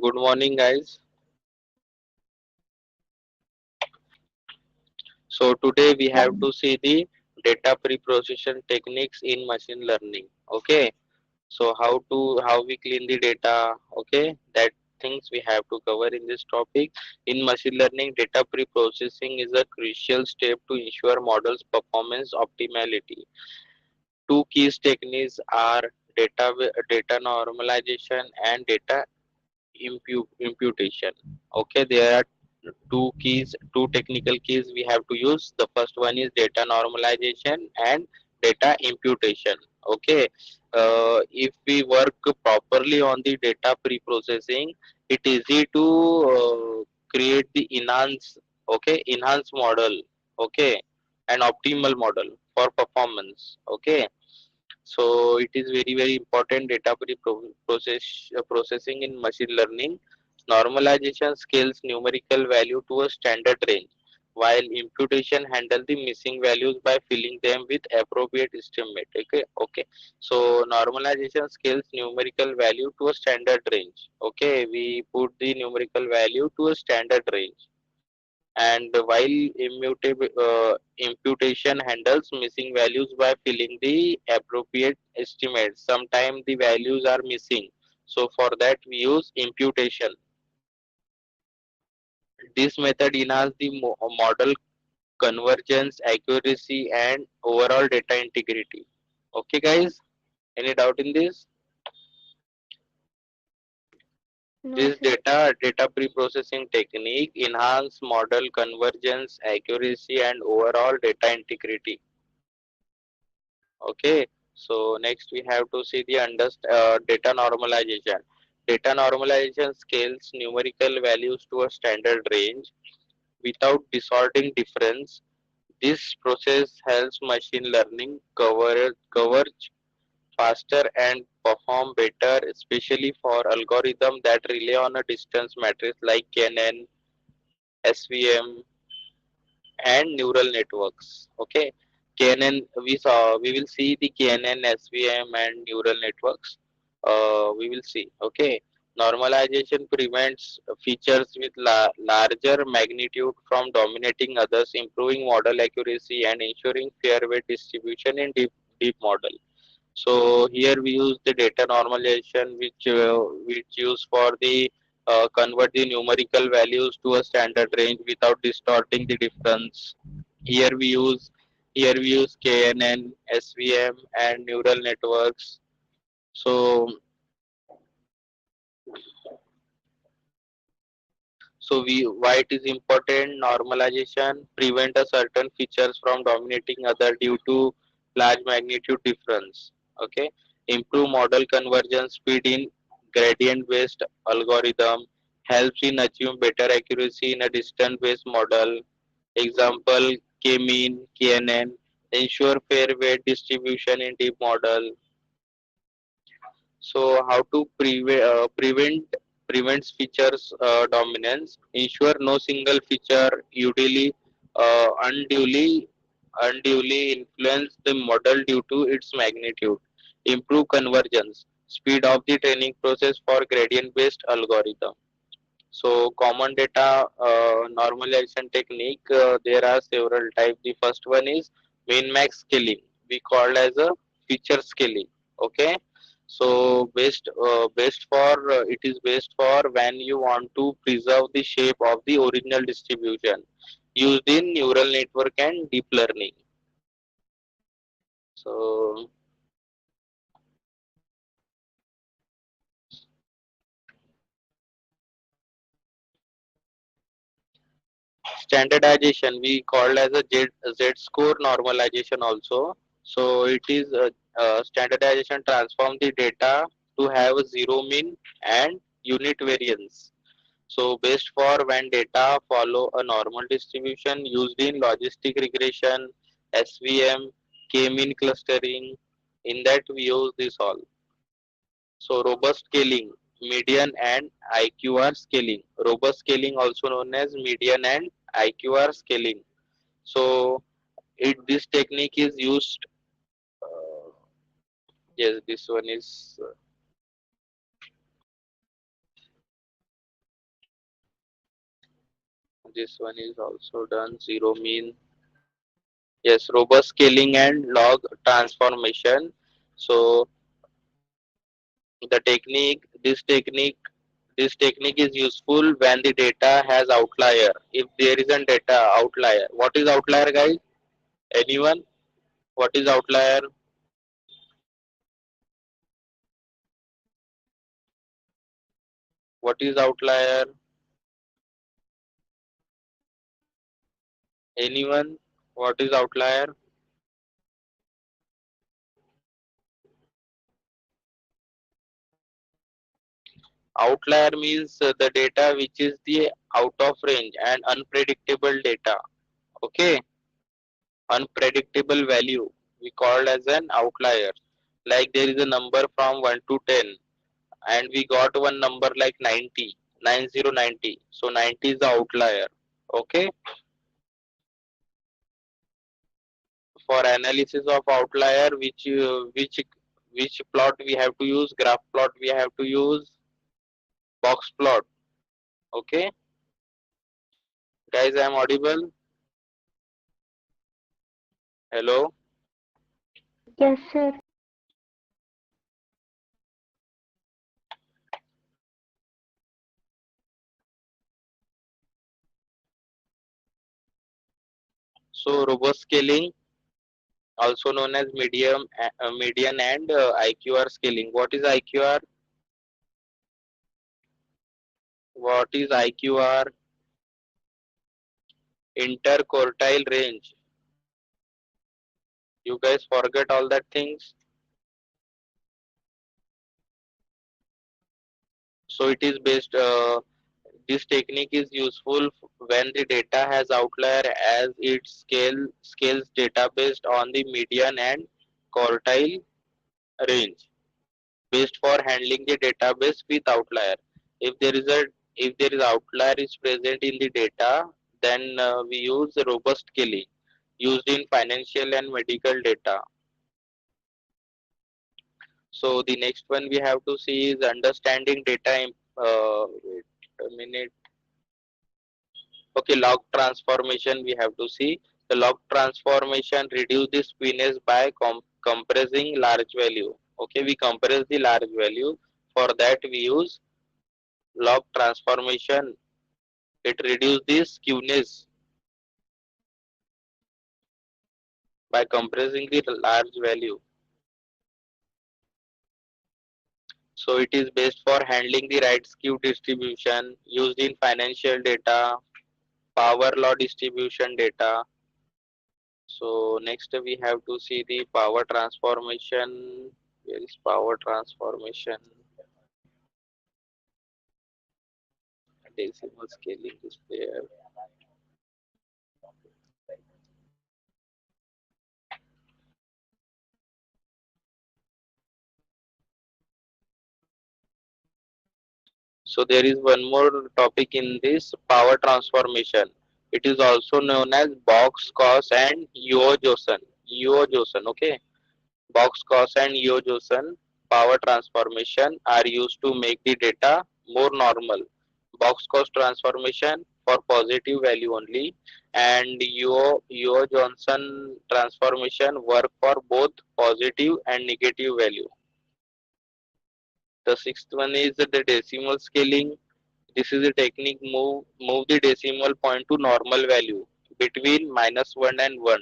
good morning, guys. So today we have to see the data preprocessing techniques in machine learning. Okay. So how we clean the data. Okay. That things we have to cover in this topic. In machine learning, data preprocessing is a crucial step to ensure models performance optimality. Two key techniques are data normalization and data imputation. Okay, there are two technical keys we have to use. The first one is data normalization and data imputation. Okay, if we work properly on the data pre-processing, it is easy to create the enhanced model. Okay, an optimal model for performance. Okay, so it is very important data processing in machine learning. Normalization scales numerical value to a standard range, while imputation handle the missing values by filling them with appropriate estimate. Okay. So normalization scales numerical value to a standard range. Okay, we put the numerical value to a standard range, and while imputation handles missing values by filling the appropriate estimates. Sometimes the values are missing, so for that we use imputation. This method enhances the model convergence, accuracy, and overall data integrity. Okay, guys, any doubt in this? No, This sir. data pre-processing technique enhance model convergence, accuracy, and overall data integrity. Okay, so next we have to see the data normalization. Data normalization scales numerical values to a standard range without distorting difference. This process helps machine learning coverage faster and perform better, especially for algorithms that rely on a distance matrix like KNN, SVM, and neural networks. Okay, KNN, we will see the KNN, SVM, and neural networks. We will see. Okay, normalization prevents features with larger magnitude from dominating others, improving model accuracy and ensuring fair weight distribution in deep model. So here we use the data normalization, which use for the convert the numerical values to a standard range without distorting the difference. Here we use KNN, SVM, and neural networks. So why it is important? Normalization prevent a certain features from dominating other due to large magnitude difference. Okay, improve model convergence speed in gradient based algorithm, helps in achieving better accuracy in a distance based model. Example: k-mean, KNN, ensure fair weight distribution in deep model. So how to prevents features dominance? Ensure no single feature unduly influence the model due to its magnitude. Improve convergence, speed of the training process for gradient based algorithm. So common data normalization technique, there are several types. The first one is min max scaling. We call as a feature scaling. Okay. So it is based for when you want to preserve the shape of the original distribution used in neural network and deep learning. So standardization we called as a Z score normalization also. So it is standardization transform the data to have a zero mean and unit variance. So best for when data follow a normal distribution used in logistic regression, SVM, k-mean clustering. In that we use this all. So robust scaling, median and IQR scaling. Robust scaling also known as median and IQR scaling. So this technique is used. Uh, yes, this one is This one is also done. Zero mean. Yes, robust scaling and log transformation. So the technique, this technique is useful when the data has outlier. If there is a data outlier, what is outlier, guys? Anyone? What is outlier? What is outlier? Anyone? What is outlier? Outlier means the data which is the out of range and unpredictable data. Okay, unpredictable value we called as an outlier. Like there is a number from 1 to 10 and we got one number like 90, 9090. So 90 is the outlier. Okay, for analysis of outlier, which plot we have to use? Graph plot we have to use, box plot. Okay, guys, I am audible. Hello. Yes, sir. So robust scaling, also known as median and IQR scaling. What is IQR? What is IQR? Interquartile range. You guys forget all that things. So it is based. This technique is useful when the data has outlier as it scales data based on the median and quartile range, based for handling the database with outlier. If there is a if there is outlier is present in the data, then we use robust scaling used in financial and medical data. So the next one we have to see is understanding data. Wait a minute. Okay, log transformation we have to see. The log transformation reduce the spinach by compressing large value. Okay, we compress the large value. For that we use log transformation. It reduce the skewness by compressing the large value. So it is best for handling the right skew distribution used in financial data, power law distribution data. So next we have to see the power transformation. Where is power transformation? Decimal scaling is there. So there is one more topic in this power transformation. It is also known as box cost and Yojosan. Yojosan, okay. Box cost and Yojosan power transformation are used to make the data more normal. Box cost transformation for positive value only, and Yo Johnson transformation work for both positive and negative value. The sixth one is the decimal scaling. This is a technique move the decimal point to normal value between -1 and 1.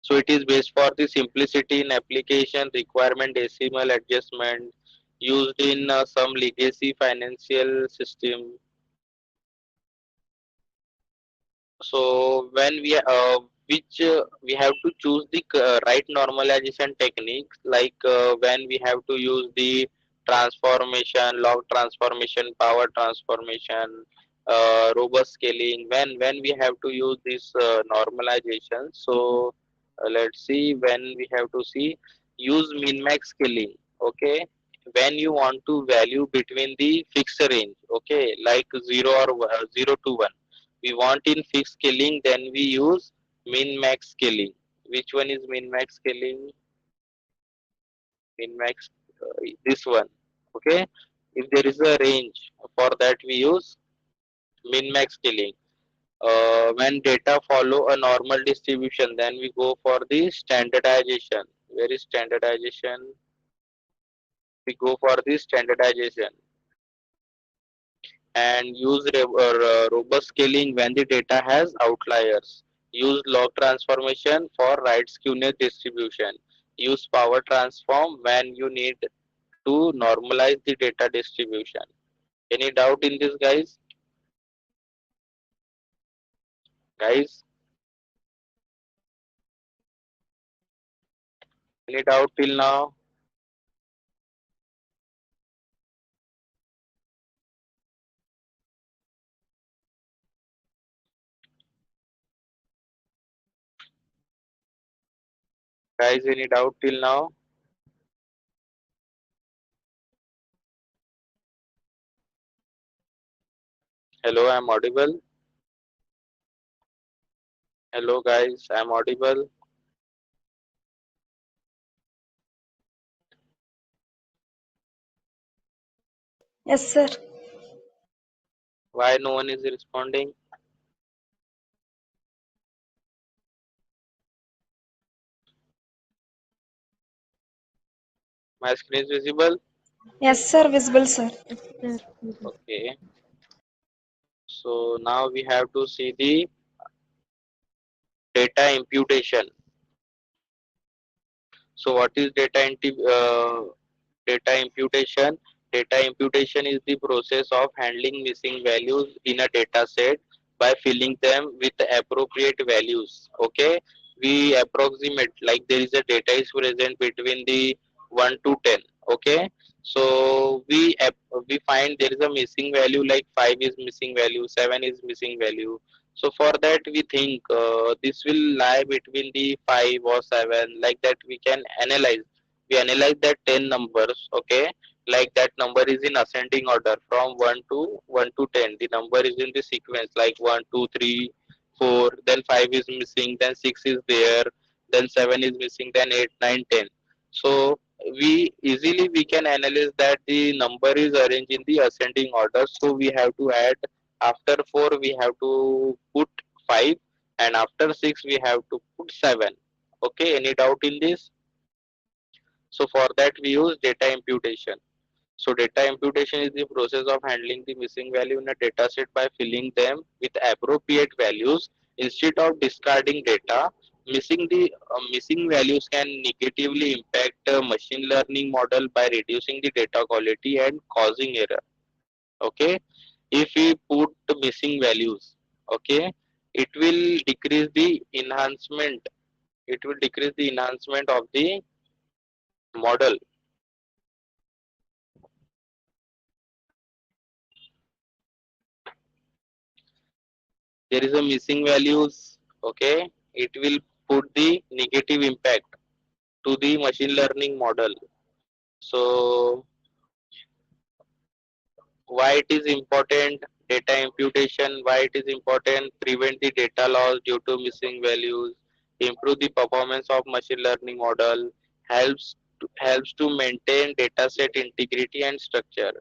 So it is based for the simplicity in application, requirement decimal adjustment used in some legacy financial system. So when we have to choose the right normalization techniques, like when we have to use the transformation, log transformation, power transformation, robust scaling. When we have to use this normalization. So let's see, when we have to see use min max scaling. Okay, when you want to value between the fixed range. Okay, like 0 to 1, we want in fixed scaling, then we use min max scaling. Which one is min max scaling? Min max, this one. Okay, If there is a range, for that we use min max scaling. When data follow a normal distribution, then we go for the standardization. Where is standardization? We go for the standardization and use robust scaling when the data has outliers. Use log transformation for right skewness distribution. Use power transform when you need to normalize the data distribution. Any doubt in this, guys? Guys, any doubt till now? Guys, any doubt till now? Hello, I'm audible. Hello, guys, I'm audible. Yes, sir. Why no one is responding? My screen is visible. Yes, sir. Visible, sir. Yes, sir. Okay. So now we have to see the data imputation. So what is data imputation? Data imputation is the process of handling missing values in a data set by filling them with appropriate values. Okay, we approximate like there is a data is present between the 1 to 10. Okay, so we find there is a missing value like 5 is missing value, 7 is missing value. So for that we think this will lie between the 5 or 7, like that we can analyze. We analyze that 10 numbers, okay, like that number is in ascending order from 1 to 10. The number is in the sequence like 1, 2, 3, 4, then 5 is missing, then 6 is there, then 7 is missing, then 8, 9, 10. So we can analyze that the number is arranged in the ascending order. So we have to add after 4 we have to put 5, and after 6 we have to put 7. Okay, any doubt in this? So for that we use data imputation. So data imputation is the process of handling the missing value in a data set by filling them with appropriate values instead of discarding data. Missing values can negatively impact a machine learning model by reducing the data quality and causing error. Okay, if we put the missing values, okay, it will decrease the enhancement. It will decrease the enhancement of the model. There is a missing values, okay, it will put the negative impact to the machine learning model. So why it is important? Data imputation, why it is important? Prevent the data loss due to missing values, improve the performance of machine learning model, helps to maintain data set integrity and structure.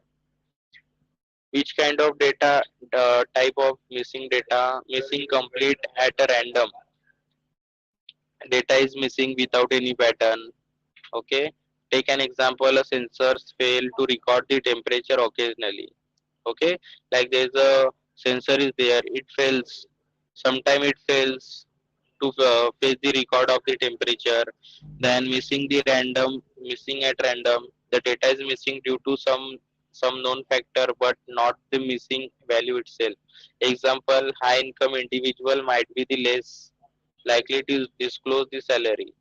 Which kind of data, type of missing data? Missing complete at a random. Data is missing without any pattern. Okay, take an example, a sensors fail to record the temperature occasionally. Okay, like there's a sensor is there, it fails, sometime it fails to face the record of the temperature. Then missing at random, the data is missing due to some known factor but not the missing value itself. Example, high income individual might be the less likely to disclose the salary.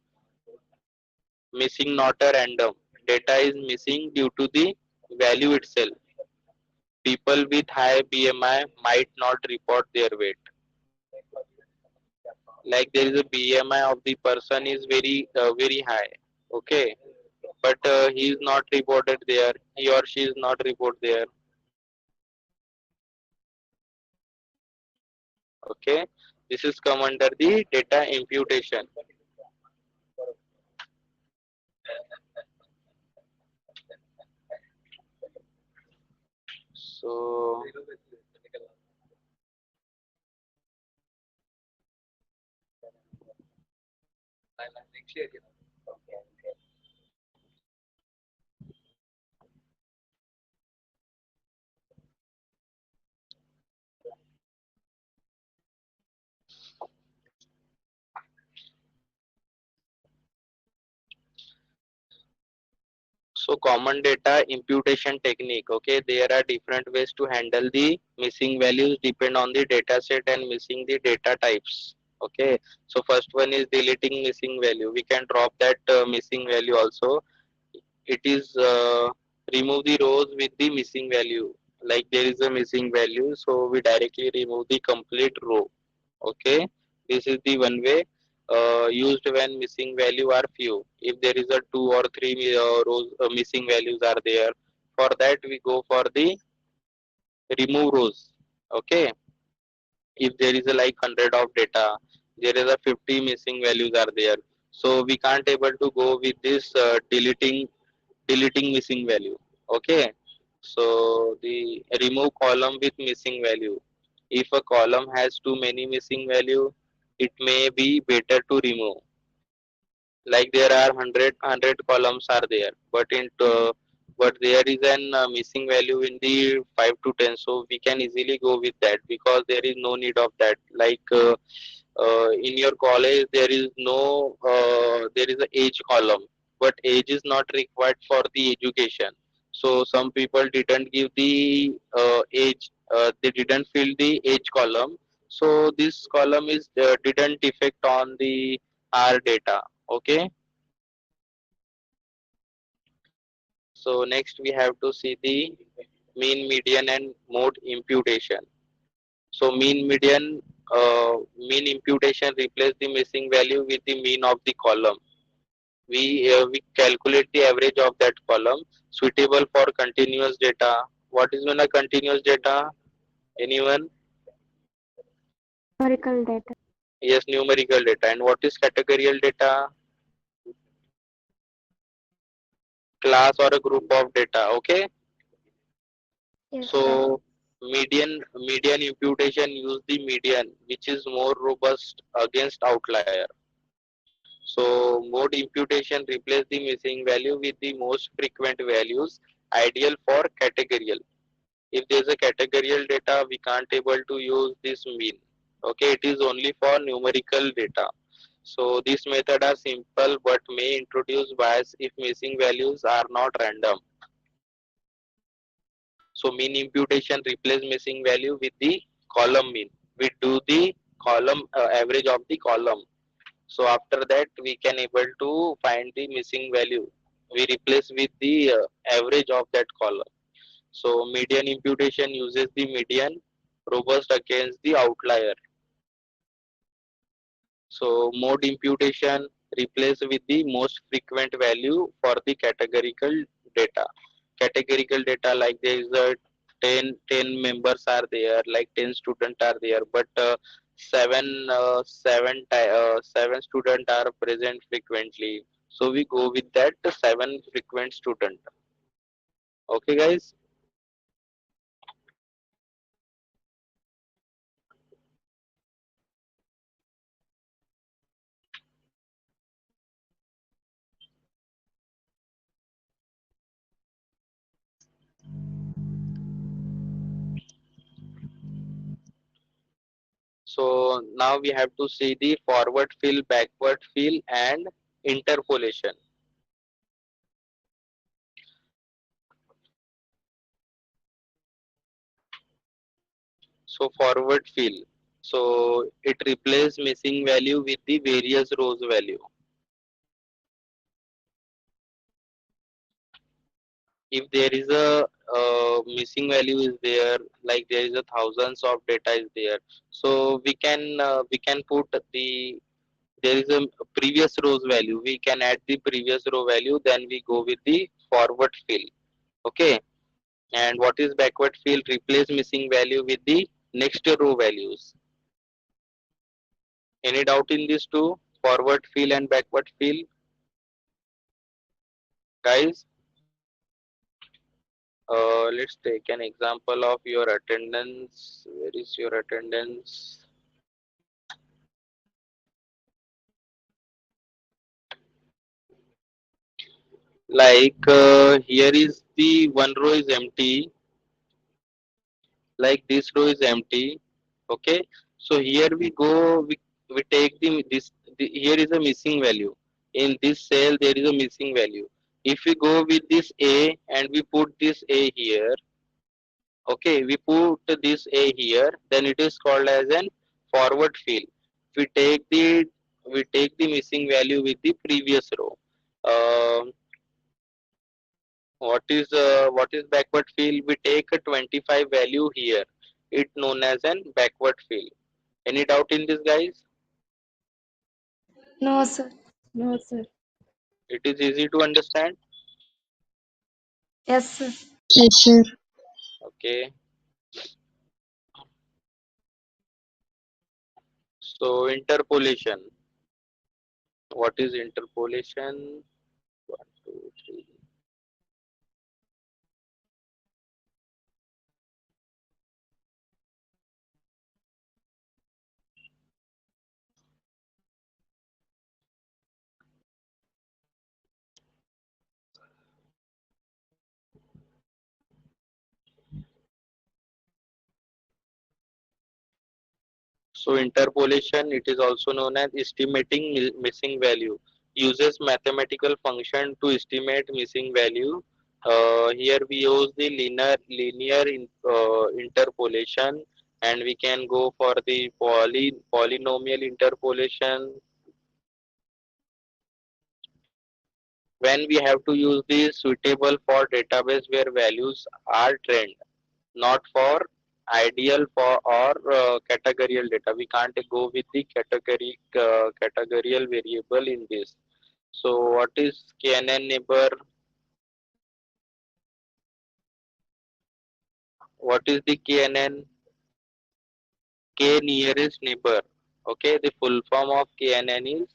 Missing not a random, data is missing due to the value itself. People with high BMI might not report their weight. Like there is a BMI of the person is very high, okay, but he is not reported there, he or she is not reported there. Okay, this is come under the data imputation. So so common data imputation technique. Okay, there are different ways to handle the missing values depend on the data set and missing the data types. Okay, so first one is deleting missing value. We can drop that missing value also. It is remove the rows with the missing value. Like there is a missing value, so we directly remove the complete row. Okay, this is the one way used when missing value are few. If there is a two or three rows missing values are there, for that we go for the remove rows. Okay, if there is a like 100 of data, there is a 50 missing values are there, so we can't able to go with this deleting missing value. Okay, so the remove column with missing value. If a column has too many missing value, it may be better to remove. Like there are 100 columns are there, but but there is an missing value in the 5 to 10, so we can easily go with that because there is no need of that. Like in your college there is no there is a age column, but age is not required for the education. So some people didn't give the age, they didn't fill the age column, so this column is didn't affect on the our data. Okay, so next we have to see the mean, median and mode imputation. So mean imputation replace the missing value with the mean of the column. We calculate the average of that column suitable for continuous data. What is when a continuous data? Anyone? Numerical data. Yes, numerical data. And what is categorical data? Class or a group of data. Okay. Yes, sir. So median imputation use the median, which is more robust against outlier. So mode imputation replace the missing value with the most frequent values, ideal for categorical. If there is a categorical data, we can't able to use this mean. Okay, it is only for numerical data. So this method are simple but may introduce bias if missing values are not random. So mean imputation replace missing value with the column mean. We do the column average of the column. So after that we can able to find the missing value. We replace with the average of that column. So median imputation uses the median, robust against the outlier. So mode imputation replace with the most frequent value for the categorical data. Categorical data, like there is a 10 members are there, like 10 students are there, but seven students are present frequently. So we go with that seven frequent student. Okay, guys. So now we have to see the forward fill, backward fill, and interpolation. So forward fill. So it replaces missing value with the various rows value. If there is a missing value is there, like there is a thousands of data is there, so we can put the there is a previous rows value. We can add the previous row value. Then we go with the forward fill. Okay. And what is backward fill? Replace missing value with the next row values. Any doubt in this two? Forward fill and backward fill, guys? Let's take an example of your attendance. Where is your attendance? Like here is the one row is empty, like this row is empty. Okay, so here we go, we take here is a missing value. In this cell there is a missing value. If we go with this A and we put this A here, okay, we put this A here, then it is called as an forward fill. We take the we take the missing value with the previous row. Um what is backward fill? We take a 25 value here. It known as an backward fill. Any doubt in this, guys? No, sir. No, sir. It is easy to understand. Yes, sir. Yes, sir. Okay. So interpolation. What is interpolation? One, two, three. So interpolation, it is also known as estimating missing value. Uses mathematical function to estimate missing value. Here we use the linear interpolation, and we can go for the polynomial interpolation. When we have to use this suitable for database where values are trained, not for ideal for or categorical data. We can't go with the categorical variable in this. So what is KNN neighbor? What is the KNN? K nearest neighbor. Okay, the full form of KNN is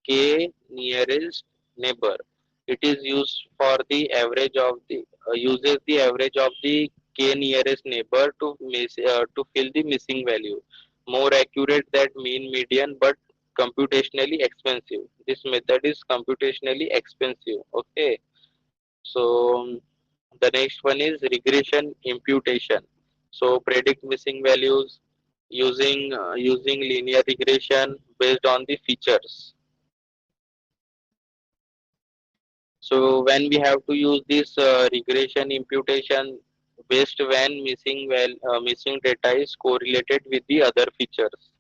K nearest neighbor. It is used for the average of the uses the average of the K nearest neighbor to fill the missing value. More accurate than mean median, but computationally expensive. This method is computationally expensive. Okay, so the next one is regression imputation. So predict missing values using linear regression based on the features. So when we have to use this regression imputation based when missing data is correlated with the other features.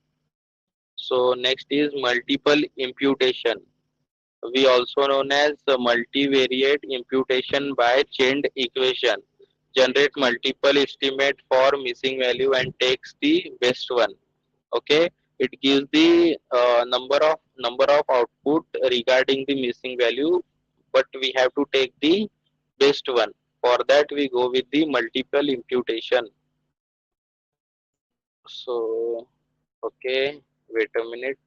So next is multiple imputation. We also known as multivariate imputation by chained equation. Generate multiple estimate for missing value and takes the best one. Okay, it gives the number of output regarding the missing value, but we have to take the best one. For that we go with the multiple imputation. So okay, wait a minute.